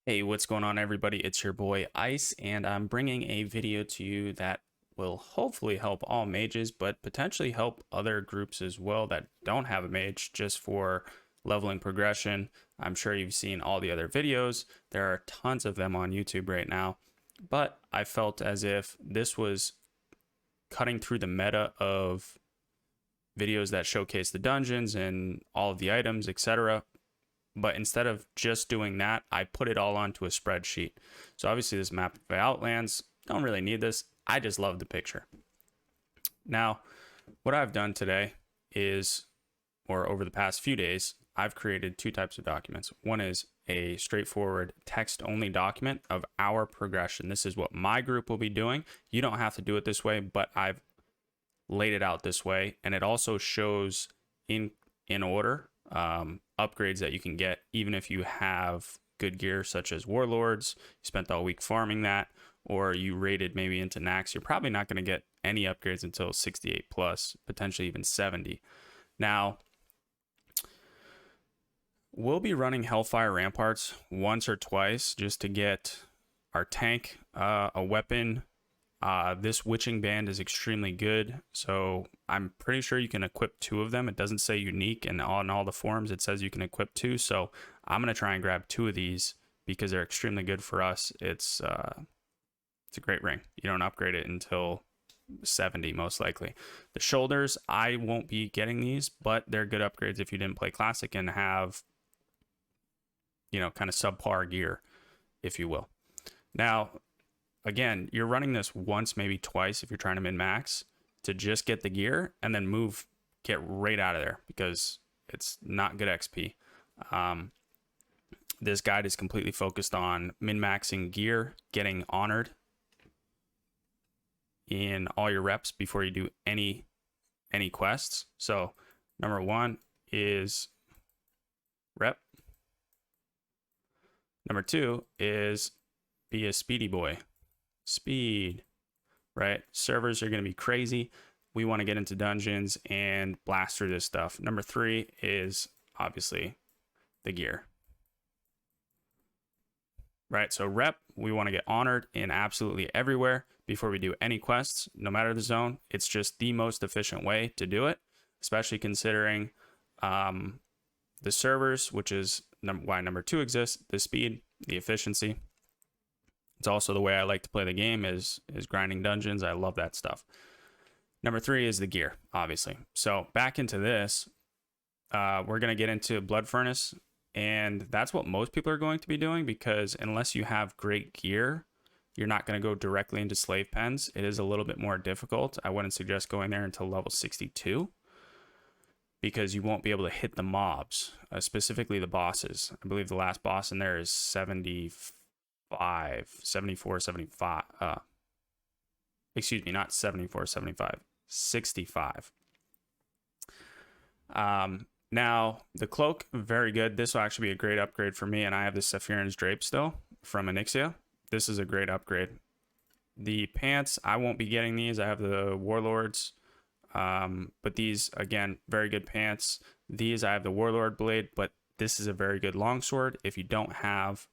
Hey, what's going on, everybody? It's your boy Ice, and I'm bringing a video to you that will hopefully help all mages, but potentially help other groups as well that don't have a mage just for leveling progression. I'm sure you've seen all the other videos. There are tons of them on YouTube right now, but I felt as if this was cutting through the meta of videos that showcase the dungeons and all of the items, etc. But instead of just doing that, I put it all onto a spreadsheet. So obviously this map of Outlands, don't really need this. I just love the picture. Now, what I've done today is, or over the past few days, I've created two types of documents. One is a straightforward text-only document of our progression. This is what my group will be doing. You don't have to do it this way, but I've laid it out this way, and it also shows in order upgrades that you can get even if you have good gear such as warlords. You spent all week farming that, or you raided maybe into Nax. You're probably not going to get any upgrades until 68 plus, potentially even 70. Now, we'll be running Hellfire Ramparts once or twice just to get our tank a weapon. This witching band is extremely good, so I'm pretty sure you can equip two of them. It doesn't say unique, and on all the forums it says you can equip two, so I'm going to try and grab two of these because they're extremely good for us. It's a great ring. You don't upgrade it until 70 most likely. The shoulders, I won't be getting these, but they're good upgrades if you didn't play classic and have, you know, kind of subpar gear, if you will. Now, again, you're running this once, maybe twice if you're trying to min-max to just get the gear and then get right out of there because it's not good XP. This guide is completely focused on min-maxing gear, getting honored in all your reps before you do any quests. So number one is rep. Number two is be a speedy boy. Speed, right? Servers are going to be crazy. We want to get into dungeons and blast through this stuff. Number three is obviously the gear, right? So rep, we want to get honored in absolutely everywhere before we do any quests, no matter the zone. It's just the most efficient way to do it, especially considering the servers, which is why number two exists, the speed, the efficiency. It's also the way I like to play the game is grinding dungeons. I love that stuff. Number three is the gear, obviously. So back into this, we're going to get into Blood Furnace, and that's what most people are going to be doing because unless you have great gear, you're not going to go directly into slave pens. It is a little bit more difficult. I wouldn't suggest going there until level 62 because you won't be able to hit the mobs, specifically the bosses. I believe the last boss in there is 74, 75. Excuse me, not 74, 75, 65. Now, the cloak, very good. This will actually be a great upgrade for me, and I have the Sapphiran's Drape still from Onyxia. This is a great upgrade. The pants, I won't be getting these. I have the Warlords, but these, again, very good pants. These, I have the Warlord Blade, but this is a very good longsword. If you don't have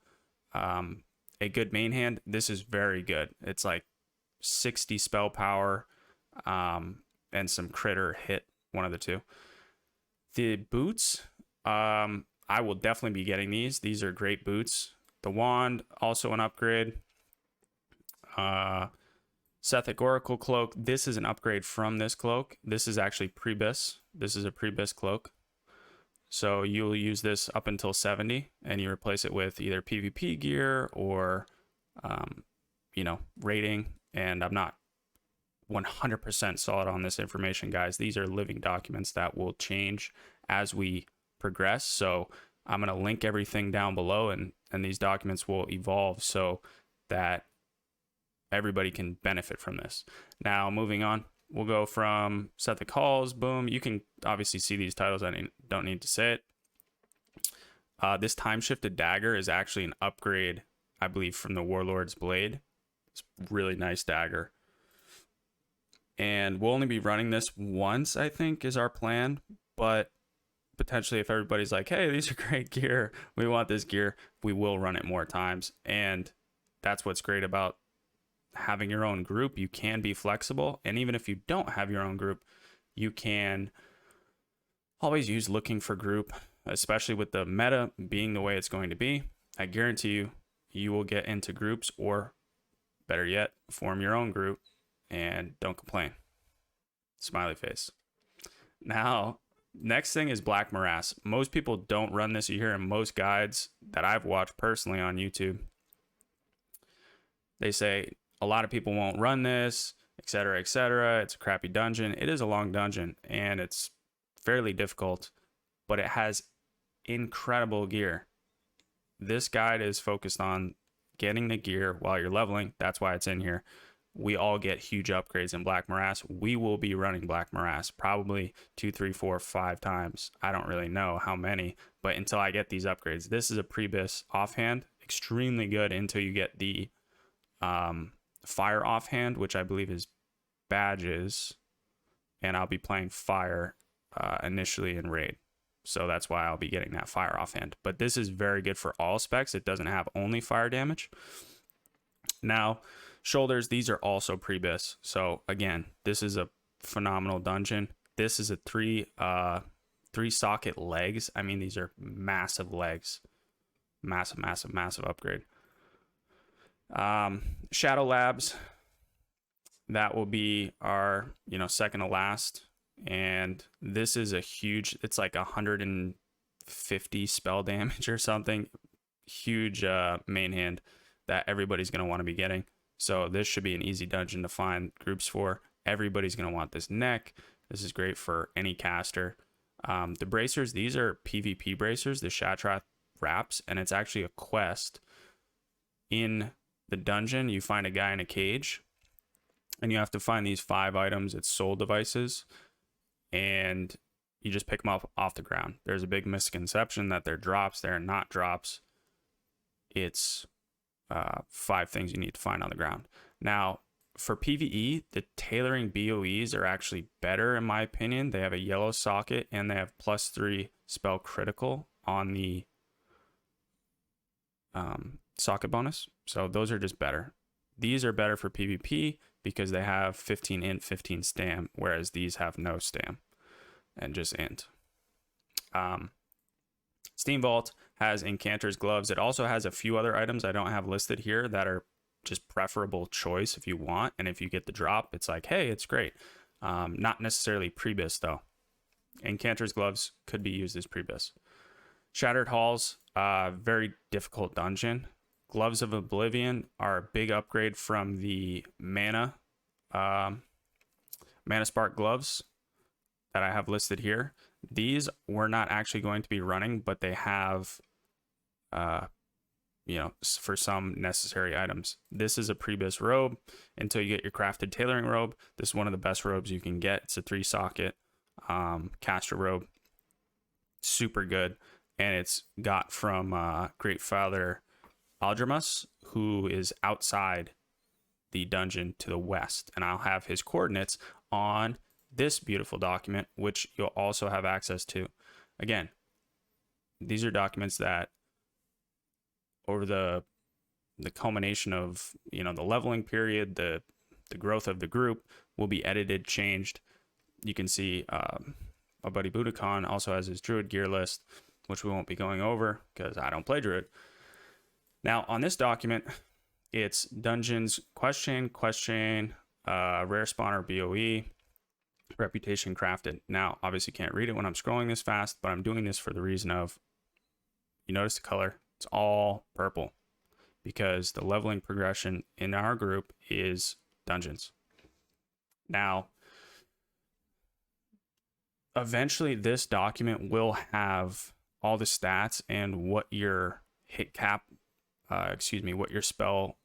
a good main hand, this is very good. It's like 60 spell power and some critter hit, one of the two. The boots, I will definitely be getting these. These are great boots. The wand, also an upgrade. Sethic Oracle cloak, this is an upgrade from this cloak. This is actually pre-BiS. This is a pre-BiS cloak. So you'll use this up until 70 and you replace it with either PvP gear or, you know, rating. And I'm not 100% solid on this information, guys. These are living documents that will change as we progress. So I'm going to link everything down below and these documents will evolve so that everybody can benefit from this. Now, moving on. We'll go from set the calls, boom. You can obviously see these titles. I don't need to say it. This time-shifted dagger is actually an upgrade, I believe, from the Warlord's Blade. It's a really nice dagger. And we'll only be running this once, I think, is our plan. But potentially, if everybody's like, hey, these are great gear, we want this gear, we will run it more times. And that's what's great about having your own group. You can be flexible. And even if you don't have your own group, you can always use looking for group, especially with the meta being the way it's going to be. I guarantee you, you will get into groups, or better yet, form your own group and don't complain. Smiley face. Now, next thing is Black Morass. Most people don't run this. You hear in most guides that I've watched personally on YouTube, they say a lot of people won't run this, etc., etc. It's a crappy dungeon. It is a long dungeon and it's fairly difficult, but it has incredible gear. This guide is focused on getting the gear while you're leveling. That's why it's in here. We all get huge upgrades in Black Morass. We will be running Black Morass probably 2, 3, 4, 5 times. I don't really know how many, but until I get these upgrades. This is a pre-BiS offhand, extremely good until you get the fire offhand, which I believe is badges, and I'll be playing fire initially in raid, so that's why I'll be getting that fire offhand. But this is very good for all specs. It doesn't have only fire damage. Now, shoulders, these are also pre-BiS. So again, this is a phenomenal dungeon. This is a three socket legs. I mean, these are massive legs. Massive upgrade. Shadow Labs, that will be our, second to last. And this is a huge, it's like 150 spell damage or something. Huge main hand that everybody's going to want to be getting. So this should be an easy dungeon to find groups for. Everybody's going to want this neck. This is great for any caster. The bracers, these are PvP bracers, the Shattrath wraps, and it's actually a quest. In the dungeon, you find a guy in a cage, and you have to find these 5 items. It's soul devices, and you just pick them up off the ground. There's a big misconception that they're drops. They're not drops. It's 5 things you need to find on the ground. Now, for PvE, the tailoring BOEs are actually better in my opinion. They have a yellow socket and they have +3 spell critical on the socket bonus. So those are just better. These are better for PvP because they have 15 int, 15 stam, whereas these have no stam and just int. Steam Vault has Incanter's Gloves. It also has a few other items I don't have listed here that are just preferable choice if you want. And if you get the drop, it's like, hey, it's great. Not necessarily pre-BiS though. Incanter's Gloves could be used as pre-BiS. Shattered Halls, very difficult dungeon. Gloves of Oblivion are a big upgrade from the Mana Spark Gloves that I have listed here. These we're not actually going to be running, but they have, for some necessary items. This is a pre-BiS robe until you get your crafted tailoring robe. This is one of the best robes you can get. It's a 3 socket caster robe. Super good. And it's got from Great Father Aldramus, who is outside the dungeon to the west. And I'll have his coordinates on this beautiful document, which you'll also have access to. Again, these are documents that over the culmination of the leveling period, the growth of the group will be edited, changed. You can see my buddy Budokan also has his Druid gear list, which we won't be going over because I don't play Druid. Now on this document, it's dungeons, quest chain, rare spawner, BOE, reputation, crafted. Now obviously can't read it when I'm scrolling this fast, but I'm doing this for the reason of, you notice the color, it's all purple because the leveling progression in our group is dungeons. Now eventually this document will have all the stats and what your hit cap, what your spell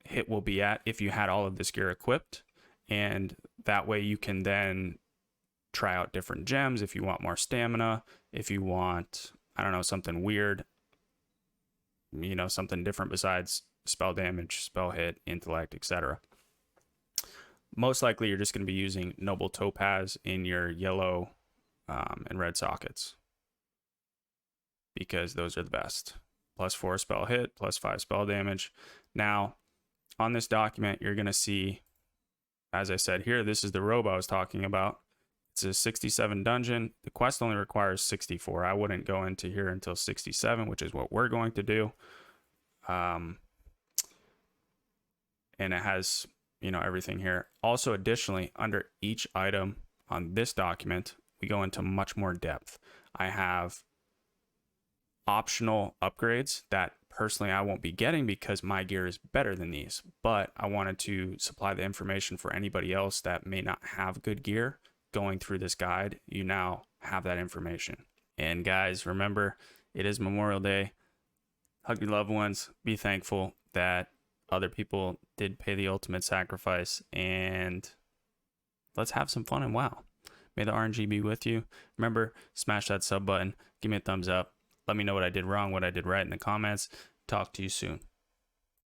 hit will be at if you had all of this gear equipped. And that way you can then try out different gems if you want more stamina, if you want, I don't know, something weird, something different besides spell damage, spell hit, intellect, etc. Most likely you're just going to be using Noble Topaz in your yellow and red sockets, because those are the best. +4 spell hit, +5 spell damage. Now, on this document, you're going to see, as I said here, this is the robe I was talking about. It's a 67 dungeon. The quest only requires 64. I wouldn't go into here until 67, which is what we're going to do. And it has, everything here. Also, additionally, under each item on this document, we go into much more depth. I have optional upgrades that personally I won't be getting because my gear is better than these, but I wanted to supply the information for anybody else that may not have good gear. Going through this guide, you now have that information. And guys, remember, it is Memorial Day. Hug your loved ones. Be thankful that other people did pay the ultimate sacrifice, and let's have some fun and WoW. May the RNG be with you. Remember, smash that sub button. Give me a thumbs up. Let me know what I did wrong, what I did right in the comments. Talk to you soon.